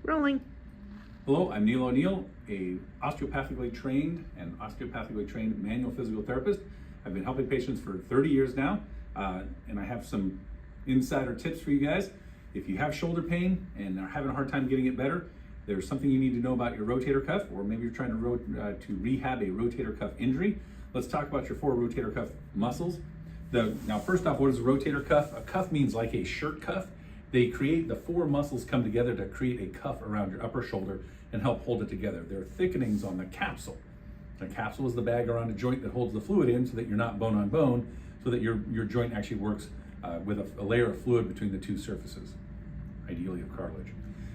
Rolling. Hello, I'm Neil O'Neill, a osteopathically trained manual physical therapist. I've been helping patients for 30 years now, and I have some insider tips for you guys. If you have shoulder pain and are having a hard time getting it better, there's something you need to know about your rotator cuff, or maybe you're trying to rehab a rotator cuff injury. Let's talk about your 4 rotator cuff muscles. Now, first off, what is a rotator cuff? A cuff means like a shirt cuff. The 4 muscles come together to create a cuff around your upper shoulder and help hold it together. There are thickenings on the capsule. The capsule is the bag around a joint that holds the fluid in so that you're not bone on bone, so that your joint actually works with a layer of fluid between the 2 surfaces, ideally of cartilage.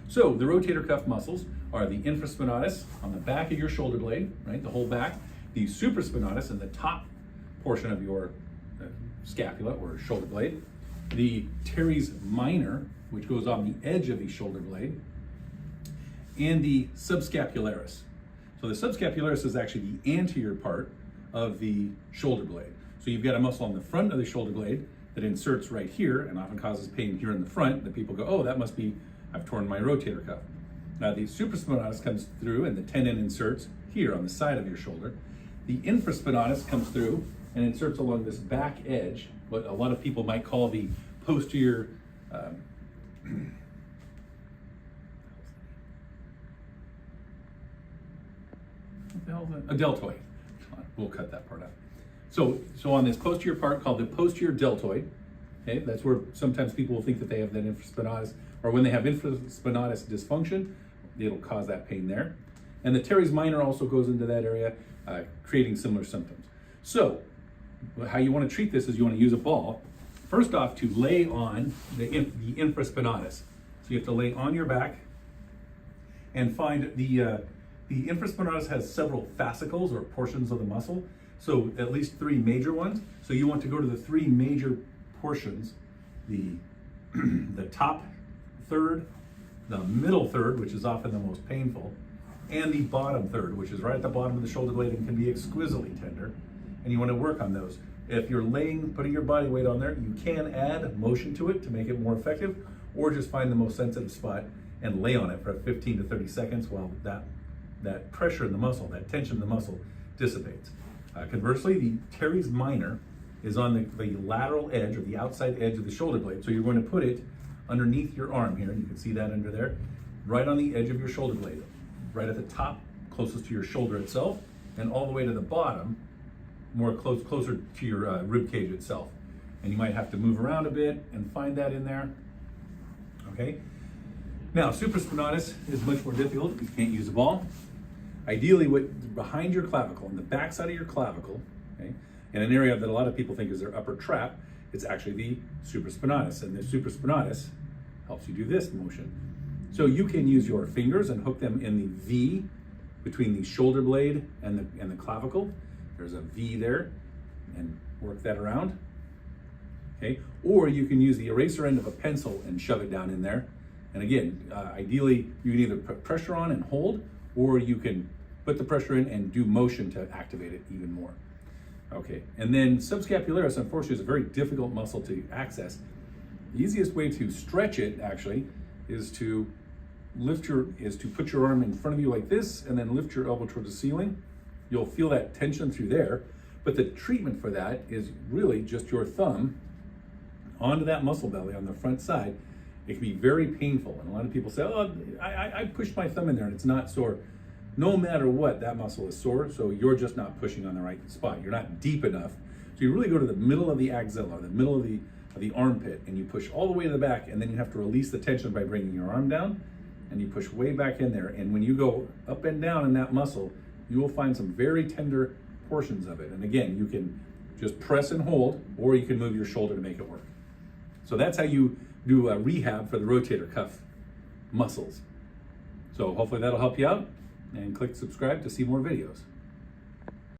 So the rotator cuff muscles are the infraspinatus on the back of your shoulder blade, right, the whole back, the supraspinatus in the top portion of your scapula or shoulder blade, the teres minor, which goes on the edge of the shoulder blade, and the subscapularis. So the subscapularis is actually the anterior part of the shoulder blade. So you've got a muscle on the front of the shoulder blade that inserts right here and often causes pain here in the front that people go, oh, that must be, I've torn my rotator cuff. Now the supraspinatus comes through and the tendon inserts here on the side of your shoulder. The infraspinatus comes through and inserts along this back edge, what a lot of people might call the posterior what the hell is that? A deltoid. We'll cut that part out. So on this posterior part called the posterior deltoid, okay, that's where sometimes people will think that they have that infraspinatus, or when they have infraspinatus dysfunction, it'll cause that pain there. And the teres minor also goes into that area, creating similar symptoms. So how you want to treat this is you want to use a ball, first off, to lay on the infraspinatus. So you have to lay on your back and find the infraspinatus has several fascicles or portions of the muscle. So at least 3 major ones. So you want to go to the 3 major portions, the top third, the middle third, which is often the most painful, and the bottom third, which is right at the bottom of the shoulder blade and can be exquisitely tender. And you want to work on those. If you're putting your body weight on there, you can add motion to it to make it more effective, or just find the most sensitive spot and lay on it for 15 to 30 seconds while that pressure in the muscle, that tension in the muscle dissipates. Conversely, the teres minor is on the lateral edge or the outside edge of the shoulder blade. So you're going to put it underneath your arm here. You can see that under there, right on the edge of your shoulder blade, right at the top, closest to your shoulder itself, and all the way to the bottom, closer to your rib cage itself. And you might have to move around a bit and find that in there. Okay. Now, supraspinatus is much more difficult. You can't use a ball. Ideally, behind your clavicle, on the backside of your clavicle, okay, in an area that a lot of people think is their upper trap, it's actually the supraspinatus, and the supraspinatus helps you do this motion. So you can use your fingers and hook them in the V between the shoulder blade and the clavicle. There's a V there, and work that around. Okay, or you can use the eraser end of a pencil and shove it down in there. And again, ideally, you can either put pressure on and hold, or you can put the pressure in and do motion to activate it even more. Okay, and then subscapularis, unfortunately, is a very difficult muscle to access. The easiest way to stretch it, actually, is to put your arm in front of you like this, and then lift your elbow towards the ceiling. You'll feel that tension through there, but the treatment for that is really just your thumb onto that muscle belly on the front side. It can be very painful, and a lot of people say, oh, I pushed my thumb in there and it's not sore. No matter what, that muscle is sore, so you're just not pushing on the right spot. You're not deep enough. So you really go to the middle of the axilla, the middle of the armpit, and you push all the way to the back, and then you have to release the tension by bringing your arm down, and you push way back in there. And when you go up and down in that muscle, you will find some very tender portions of it. And again, you can just press and hold, or you can move your shoulder to make it work. So that's how you do a rehab for the rotator cuff muscles. So hopefully that'll help you out, and click subscribe to see more videos.